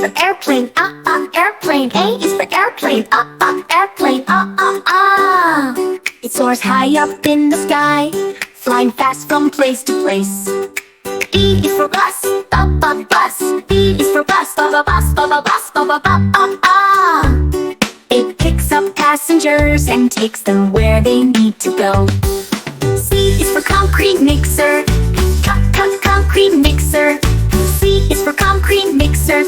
for airplane, airplane. A is for airplane, airplane, It soars high up in the sky, flying fast from place to place. B is for bus, bus. B is for bus, bus. It picks up passengers and takes them where they need to go. C is for concrete mixer, concrete mixer. C is for concrete mixer,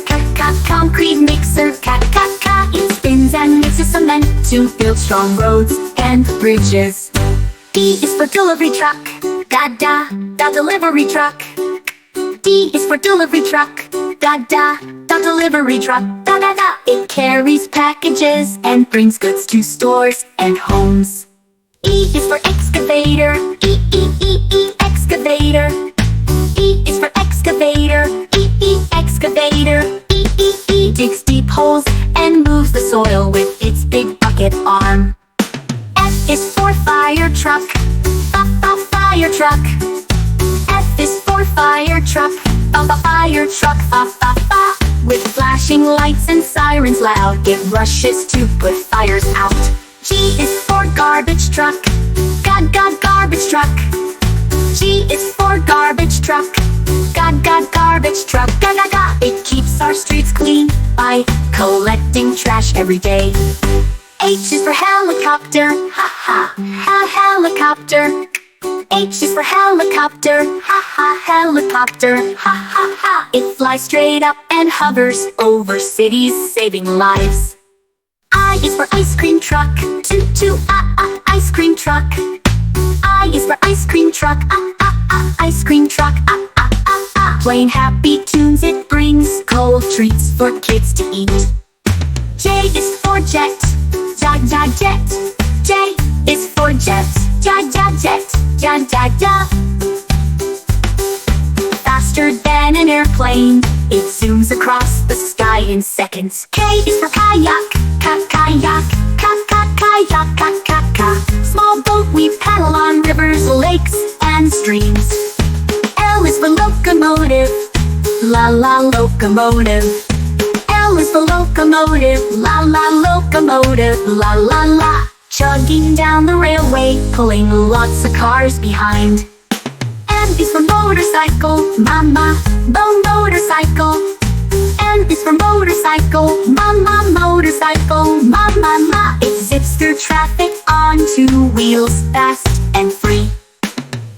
concrete mixer. It spins and mixes cement to build strong roads and bridges. D is for delivery truck, da delivery truck. D is for delivery truck, da delivery truck, da. It carries packages and brings goods to stores and homes. E is for excavator, excavator. E is for excavator, excavator. Digs deep holes and moves the soil with its big bucket arm. F is for fire truck, fire truck. F is for fire truck, fire truck, With flashing lights and sirens loud, it rushes to put fires out. G is for garbage truck, garbage truck. G is for garbage truck, garbage truck, It keeps our streets clean by collecting trash every day. H is for helicopter, helicopter. H is for helicopter, helicopter, It flies straight up and hovers over cities, saving lives. I is for ice cream truck, ice cream truck. I is for ice cream truck, ice cream truck, Playing happy tunes, it brings cold treats for kids to eat. J is for jet, jet. J is for jet, jet. Faster than an airplane, it zooms across the sky in seconds. K is for kayak, kayak. Small boat we paddle on rivers, lakes, and streams. L is for locomotive, la locomotive. L is for locomotive, la locomotive, la. Chugging down the railway, pulling lots of cars behind. M is for motorcycle, mama, motorcycle. M is for motorcycle, mama, motorcycle, mama. It zips through traffic on two wheels, fast and free.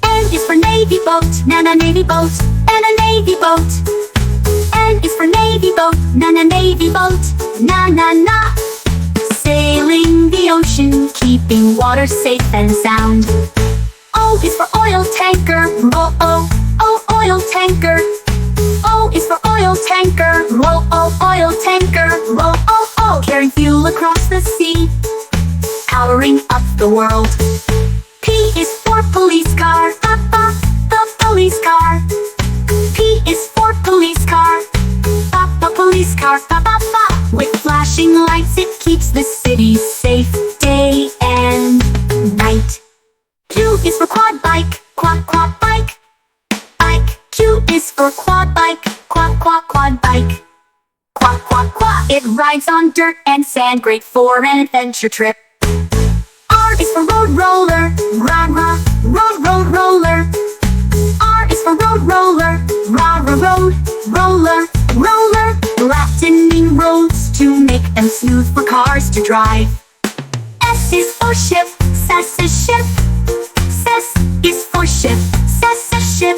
N is for navy boat, navy boat, and a navy boat. N is for navy boat, navy boat, na. Sailing the ocean, keeping water safe and sound. O is for oil tanker, oil tanker. O is for oil tanker, oil tanker, Carrying fuel across the sea, powering up the world. P is for police car, the police car. P is for police car, police car, With flashing lights, it keeps the city safe day and night. Q is for quad bike, quad bike. Q is for quad bike, quad bike. It rides on dirt and sand, great for an adventure trip. R is for road roller, road roller. R is for road roller, roller. Flattening roads to make them smooth for cars to drive. S is for ship, S is ship. S is for ship, S is ship,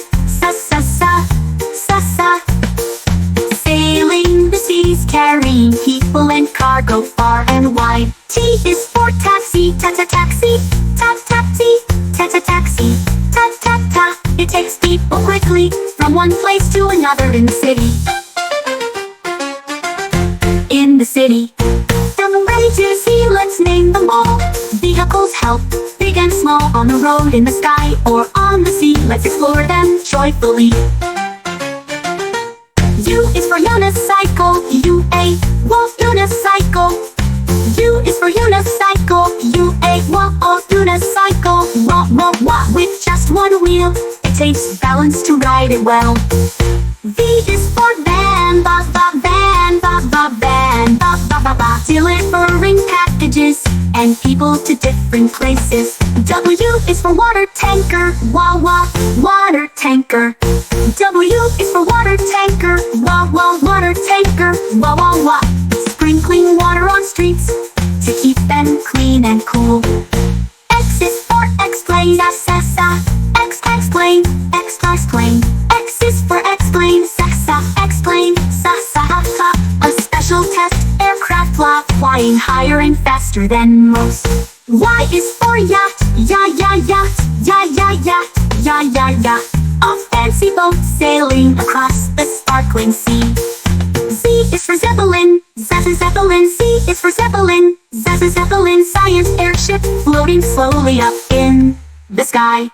Sailing the seas, carrying people and cargo far and wide. T is for taxi, taxi, taxi, ta. It takes people quickly from one place to another in the city. In the city, from A to Z, let's name them all. Vehicles help, big and small, on the road, in the sky, or on the sea. Let's explore them joyfully. U is for unicycle, unicycle. U is for unicycle, unicycle. With just one wheel, it takes balance to ride it well. V is for van, van. ba, delivering packages and people to different places. W is for water tanker, wah wah, water tanker. W is for water tanker, wah wah, water tanker, wah wah wah. Sprinkling water on streets to keep them clean and cool. X is for explain, explain, explain. X is for explain, explain, a special test aircraft flying higher and faster than most. Y is for yacht, yacht, a fancy boat sailing across the sparkling sea. Z is for Zeppelin, Zeppelin. Z is for Zeppelin, Zeppelin. Science airship floating slowly up in the sky.